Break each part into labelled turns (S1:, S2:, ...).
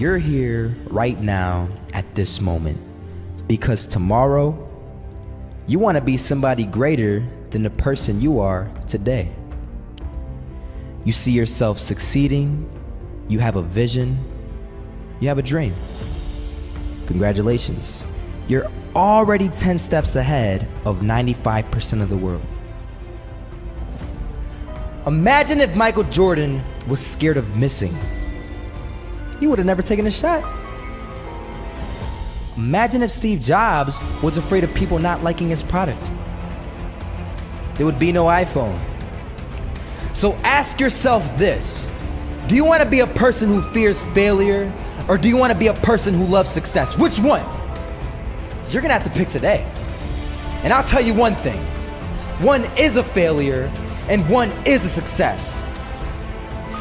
S1: You're here right now at this moment because tomorrow you want to be somebody greater than the person you are today. You see yourself succeeding, you have a vision, you have a dream. Congratulations. You're already 10 steps ahead of 95% of the world. Imagine if Michael Jordan was scared of missing. He would have never taken a shot. Imagine if Steve Jobs was afraid of people not liking his product. There would be no iPhone. So ask yourself this: do you want to be a person who fears failure, or do you want to be a person who loves success? Which one? You're gonna have to pick today. And I'll tell you one thing: one is a failure and one is a success.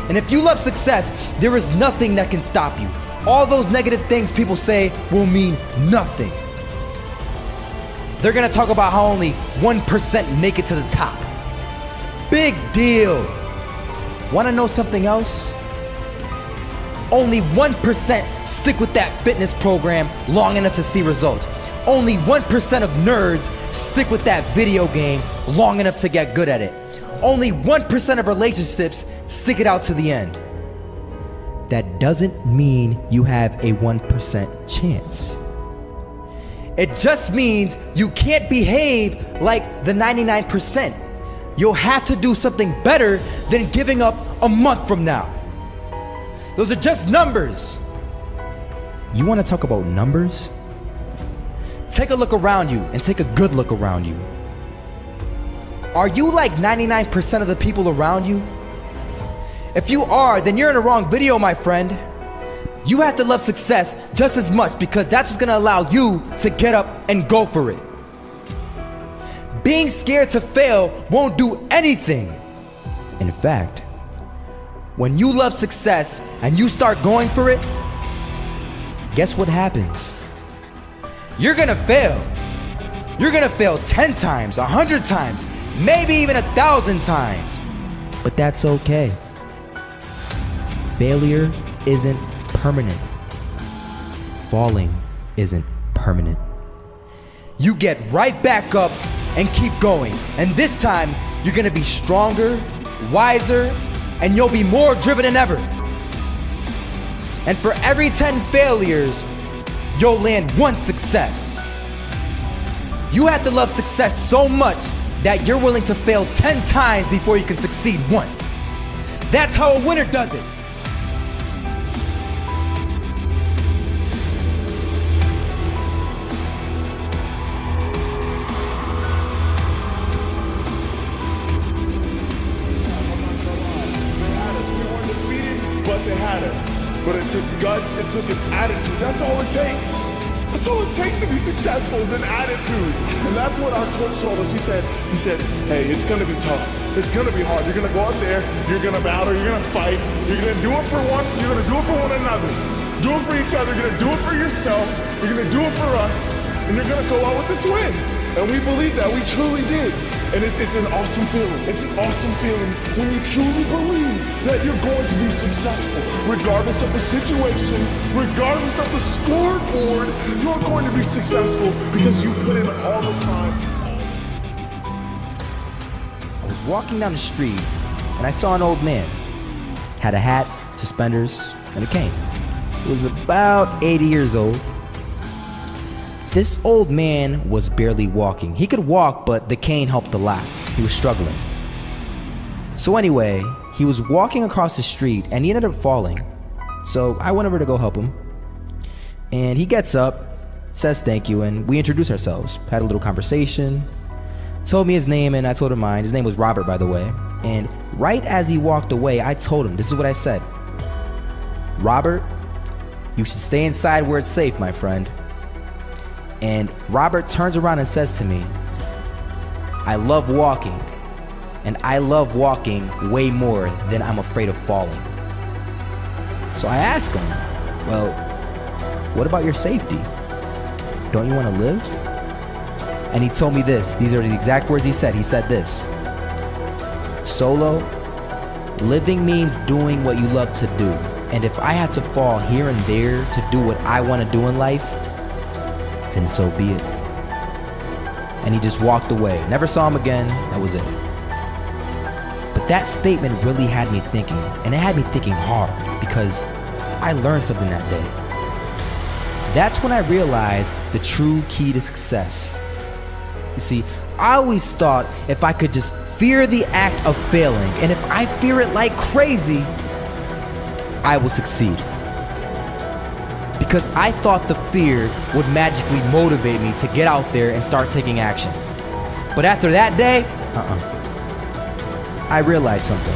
S1: And if you love success, there is nothing that can stop you. All those negative things people say will mean nothing. They're gonna talk about how only 1% make it to the top. Big deal. Wanna know something else? Only 1% stick with that fitness program long enough to see results. Only 1% of nerds stick with that video game long enough to get good at it. Only 1% of relationships stick it out to the end. That doesn't mean you have a 1% chance. It just means you can't behave like the 99%. You'll have to do something better than giving up a month from now. Those are just numbers. You want to talk about numbers? Take a look around you and take a good look around you. Are you like 99% of the people around you? If you are, then you're in the wrong video, my friend. You have to love success just as much because that's what's gonna allow you to get up and go for it. Being scared to fail won't do anything. In fact, when you love success and you start going for it, guess what happens? You're gonna fail. You're gonna fail 10 times, 100 times, maybe even 1,000 times. But that's okay. Failure isn't permanent. Falling isn't permanent. You get right back up and keep going. And this time, you're gonna be stronger, wiser, and you'll be more driven than ever. And for every 10 failures, you'll land one success. You have to love success so much that you're willing to fail 10 times before you can succeed once. That's how a winner does it.
S2: But they had us. But it took guts, it took an attitude. That's all it takes. That's all it takes to be successful is an attitude. And that's what our coach told us. He said, hey, it's gonna be tough. It's gonna be hard. You're gonna go out there, you're gonna battle, you're gonna fight, you're gonna do it for one, you're gonna do it for one another. Do it for each other, you're gonna do it for yourself, you're gonna do it for us, and you're gonna go out with this win. And we believe that, we truly did. And it's an awesome feeling. It's an awesome feeling when you truly believe that you're going to be successful. Regardless of the situation, regardless of the scoreboard, you're going to be successful because you put in all the time.
S1: I was walking down the street and I saw an old man. Had a hat, suspenders, and a cane. He was about 80 years old. This old man was barely walking. He could walk, but the cane helped a lot. He was struggling. So anyway, he was walking across the street and he ended up falling. So I went over to go help him. And he gets up, says thank you, and we introduced ourselves. Had a little conversation. Told me his name and I told him mine. His name was Robert, by the way. And right as he walked away, I told him, this is what I said. Robert, you should stay inside where it's safe, my friend. And Robert turns around and says to me, I love walking, and I love walking way more than I'm afraid of falling. So I asked him, well, what about your safety? Don't you want to live? And he told me this. These are the exact words he said. He said this: Solo, living means doing what you love to do. And if I had to fall here and there to do what I want to do in life, then so be it. And he just walked away. Never saw him again. That was it. But that statement really had me thinking. And it had me thinking hard because I learned something that day. That's when I realized the true key to success. You see, I always thought if I could just fear the act of failing, and if I fear it like crazy, I will succeed. Because I thought the fear would magically motivate me to get out there and start taking action. But after that day, I realized something.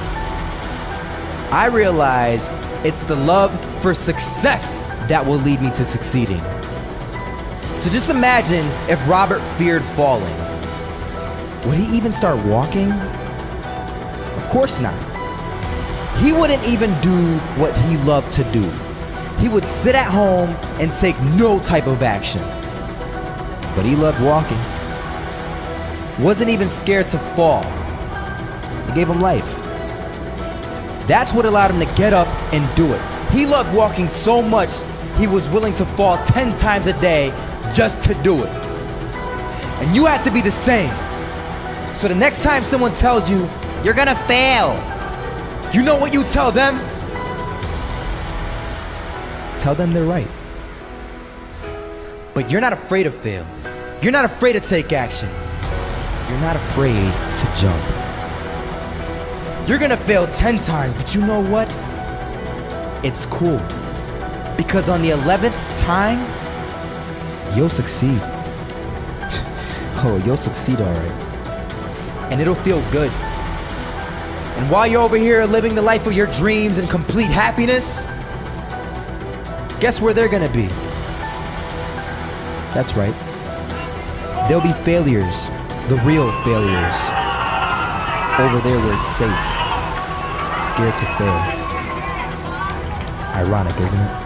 S1: I realized it's the love for success that will lead me to succeeding. So just imagine if Robert feared falling. Would he even start walking? Of course not. He wouldn't even do what he loved to do. He would sit at home and take no type of action. But he loved walking. Wasn't even scared to fall. It gave him life. That's what allowed him to get up and do it. He loved walking so much, he was willing to fall 10 times a day just to do it. And you have to be the same. So the next time someone tells you, you're gonna fail, you know what you tell them? Tell them they're right. But you're not afraid to fail. You're not afraid to take action. You're not afraid to jump. You're gonna fail 10 times, but you know what? It's cool. Because on the 11th time, you'll succeed. Oh, you'll succeed all right. And it'll feel good. And while you're over here living the life of your dreams and complete happiness, guess where they're gonna be? That's right. They'll be failures, the real failures. Over there where it's safe, scared to fail. Ironic, isn't it?